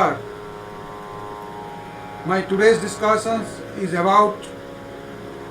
Namaskar. My today's discussion is about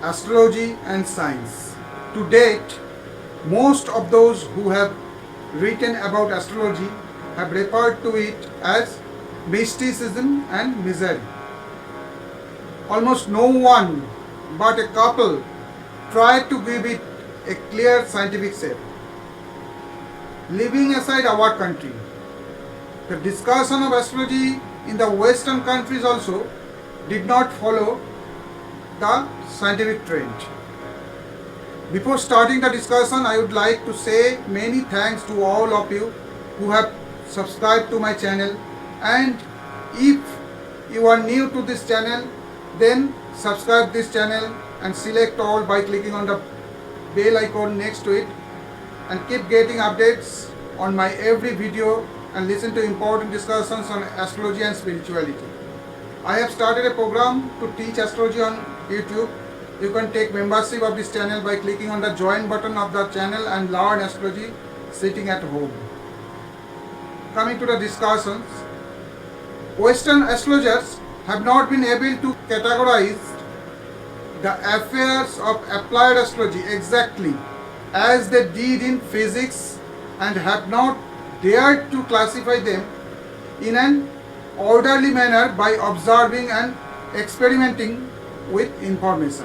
astrology and science. To date, most of those who have written about astrology have referred to it as mysticism and misery. Almost no one but a couple tried to give it a clear scientific shape. Leaving aside our country, the discussion of astrology in the Western countries also did not follow the scientific trend. Before starting the discussion, I would like to say many thanks to all of you who have subscribed to my channel, and if you are new to this channel, then subscribe this channel and select all by clicking on the bell icon next to it, and keep getting updates on my every video and listen to important discussions on astrology and spirituality. I have started a program to teach astrology on YouTube. You can take membership of this channel by clicking on the join button of the channel and learn astrology sitting at home. Coming to the discussions, Western astrologers have not been able to categorize the affairs of applied astrology exactly as they did in physics, and have not dared to classify them in an orderly manner by observing and experimenting with information.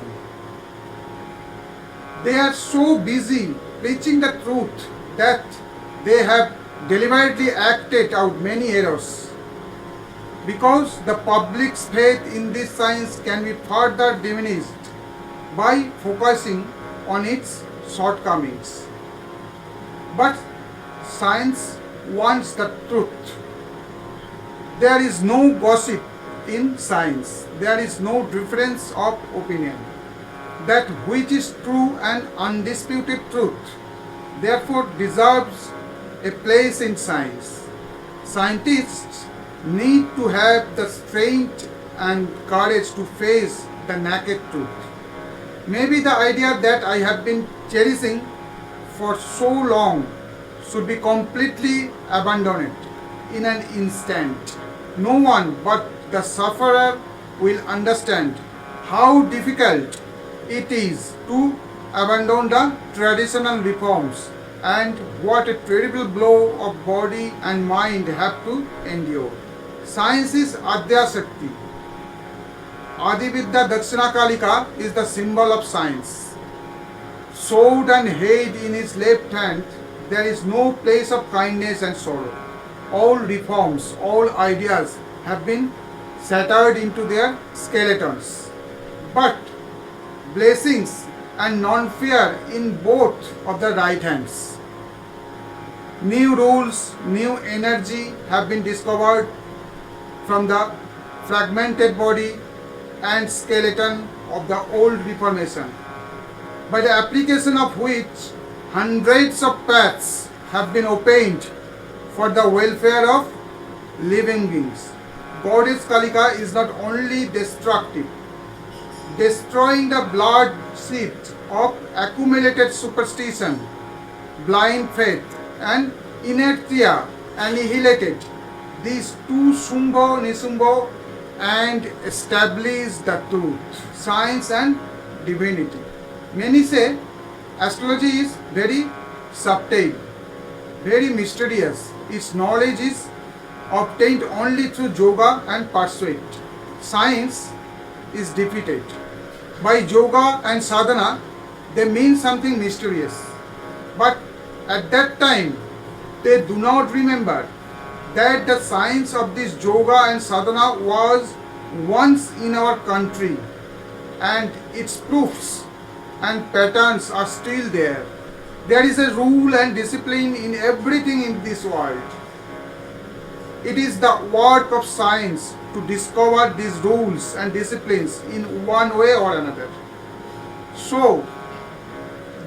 They are so busy preaching the truth that they have deliberately acted out many errors. Because the public's faith in this science can be further diminished by focusing on its shortcomings. But science wants the truth. There is no gossip in science. There is no difference of opinion. That which is true and undisputed truth, therefore, deserves a place in science. Scientists need to have the strength and courage to face the naked truth. Maybe the idea that I have been cherishing for so long should be completely abandoned in an instant. No one but the sufferer will understand how difficult it is to abandon the traditional reforms, and what a terrible blow of body and mind have to endure. Science is Adya Shakti. Adividya Dakshinakalika is the symbol of science. Sword and head in his left hand, there is no place of kindness and sorrow. All reforms, all ideas have been shattered into their skeletons. But blessings and non-fear in both of the right hands. New rules, new energy have been discovered from the fragmented body and skeleton of the old reformation, by the application of which hundreds of paths have been opened for the welfare of living beings. Goddess Kalika is not only destructive, destroying the blood seeds of accumulated superstition, blind faith, and inertia, annihilated these two Sumbo Nisumbo and established the truth, science and divinity. Many say astrology is very subtle, very mysterious. Its knowledge is obtained only through yoga and pursuit. Science is defeated. By yoga and sadhana, they mean something mysterious. But at that time, they do not remember that the science of this yoga and sadhana was once in our country, and its proofs and patterns are still there. There is a rule and discipline in everything in this world. It is the work of science to discover these rules and disciplines in one way or another. So,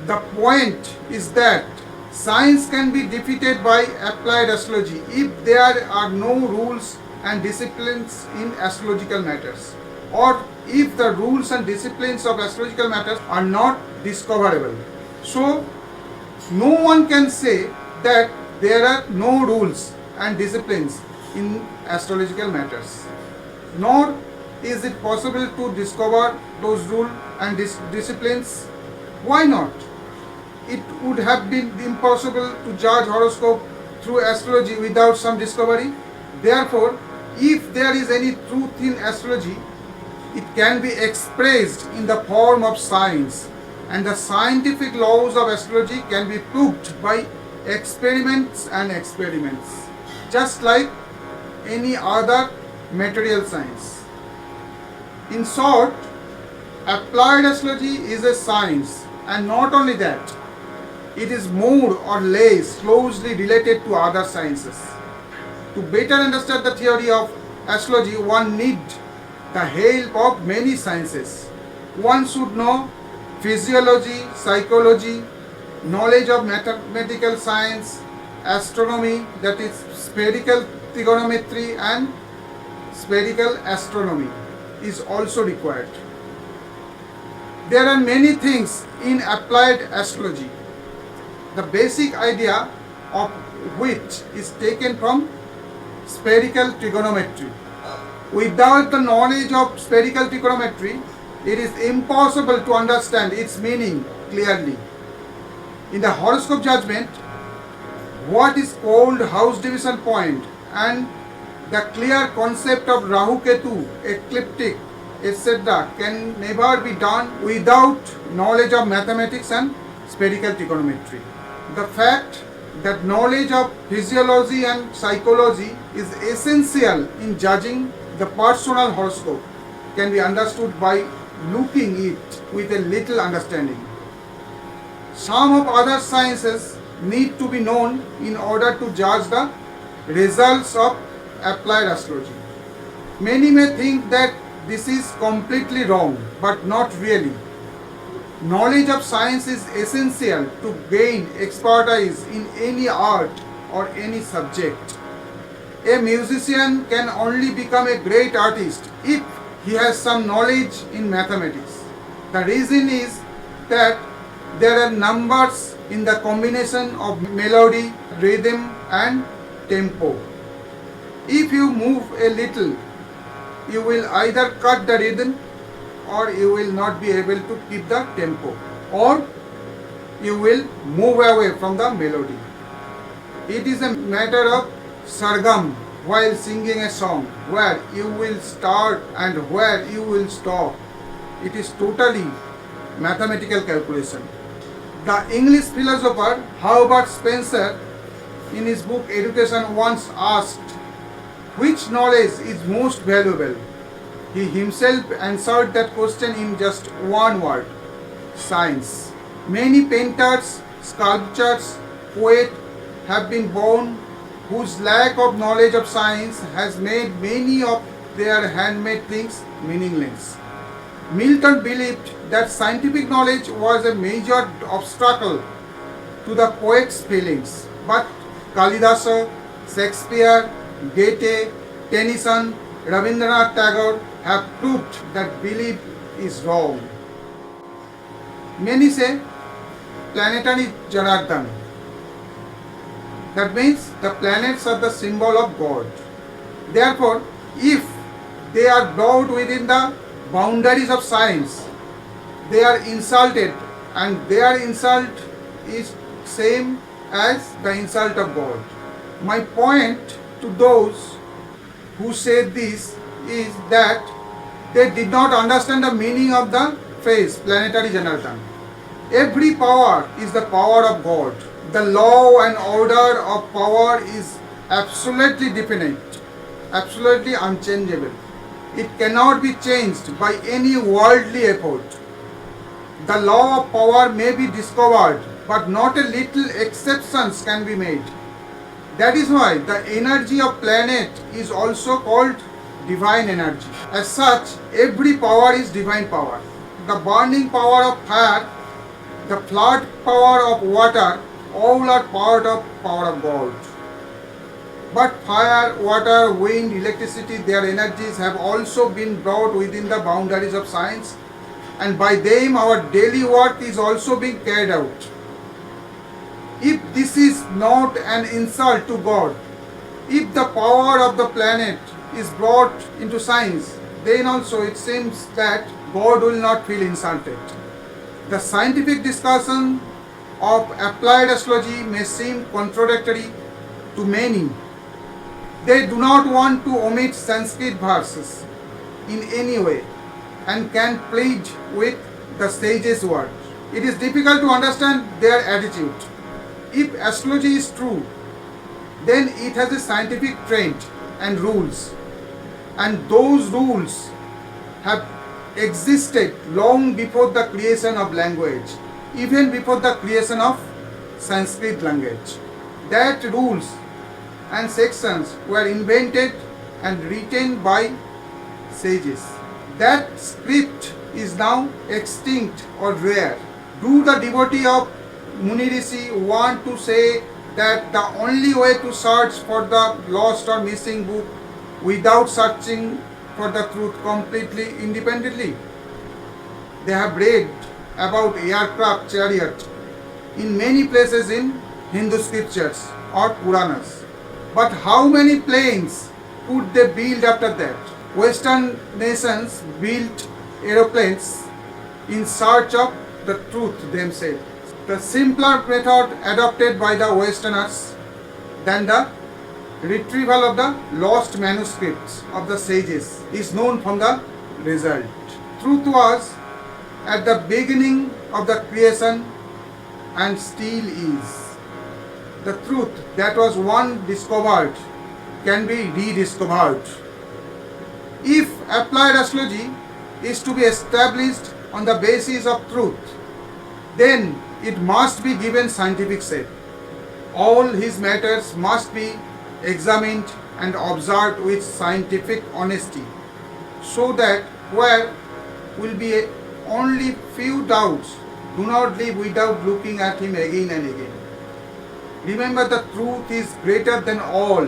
the point is that science can be defeated by applied astrology if there are no rules and disciplines in astrological matters, or if the rules and disciplines of astrological matters are not discoverable. So, no one can say that there are no rules and disciplines in astrological matters. Nor is it possible to discover those rules and disciplines. Why not? It would have been impossible to judge horoscope through astrology without some discovery. Therefore, if there is any truth in astrology, it can be expressed in the form of science, and the scientific laws of astrology can be proved by experiments and experiments, just like any other material science. In short, applied astrology is a science, and not only that, it is more or less closely related to other sciences. To better understand the theory of astrology, one needs the help of many sciences. One should know physiology, psychology, knowledge of mathematical science, astronomy, that is spherical trigonometry, and spherical astronomy is also required. There are many things in applied astrology, the basic idea of which is taken from spherical trigonometry. Without the knowledge of spherical trigonometry, it is impossible to understand its meaning clearly. In the horoscope judgment, what is called house division point and the clear concept of Rahu Ketu, ecliptic, etc. can never be done without knowledge of mathematics and spherical trigonometry. The fact that knowledge of physiology and psychology is essential in judging the personal horoscope can be understood by looking it with a little understanding. Some of other sciences need to be known in order to judge the results of applied astrology. Many may think that this is completely wrong, but not really. Knowledge of science is essential to gain expertise in any art or any subject. A musician can only become a great artist if he has some knowledge in mathematics. The reason is that there are numbers in the combination of melody, rhythm, and tempo. If you move a little, you will either cut the rhythm or you will not be able to keep the tempo, or you will move away from the melody. It is a matter of sargam while singing a song, where you will start and where you will stop. It is totally mathematical calculation. The English philosopher Herbert Spencer, in his book Education, once asked, which knowledge is most valuable? He himself answered that question in just one word: science. Many painters, sculptors, poets have been born whose lack of knowledge of science has made many of their handmade things meaningless. Milton believed that scientific knowledge was a major obstacle to the poet's feelings, but Kalidasa, Shakespeare, Goethe, Tennyson, Rabindranath Tagore have proved that belief is wrong. Many say planetary Janardhan. That means the planets are the symbol of God. Therefore, if they are brought within the boundaries of science, they are insulted, and their insult is same as the insult of God. My point to those who say this is that they did not understand the meaning of the phrase planetary Janardhan. Every power is the power of God. The law and order of power is absolutely definite, absolutely unchangeable. It cannot be changed by any worldly effort. The law of power may be discovered, but not a little exceptions can be made. That is why the energy of planet is also called divine energy. As such, every power is divine power. The burning power of fire, the flood power of water, all are part of power of God. But fire, water, wind, electricity, their energies have also been brought within the boundaries of science, and by them our daily work is also being carried out. If this is not an insult to God, If the power of the planet is brought into science, then also it seems that God will not feel insulted. The scientific discussion of applied astrology may seem contradictory to many. They do not want to omit Sanskrit verses in any way and can plead with the sages' word. It is difficult to understand their attitude. If astrology is true, then it has a scientific trend and rules, and those rules have existed long before the creation of language, even before the creation of Sanskrit language. That rules and sections were invented and written by sages. That script is now extinct or rare. Do the devotee of Muni Rishi want to say that the only way to search for the lost or missing book without searching for the truth completely independently? They have read about aircraft chariot in many places in Hindu scriptures or Puranas. But how many planes could they build after that? Western nations built aeroplanes in search of the truth themselves. The simpler method adopted by the Westerners than the retrieval of the lost manuscripts of the sages is known from the result. Truth was at the beginning of the creation and still is. The truth that was once discovered can be rediscovered. If applied astrology is to be established on the basis of truth, then it must be given scientific shape. All his matters must be examined and observed with scientific honesty, so that where will be only few doubts, do not live without looking at him again and again. Remember, the truth is greater than all.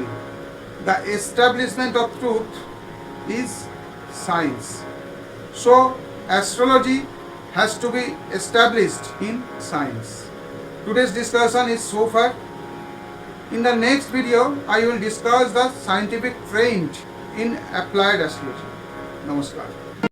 The establishment of truth is science. So, astrology has to be established in science. Today's discussion is so far. In the next video, I will discuss the scientific trend in applied astrology. Namaskar.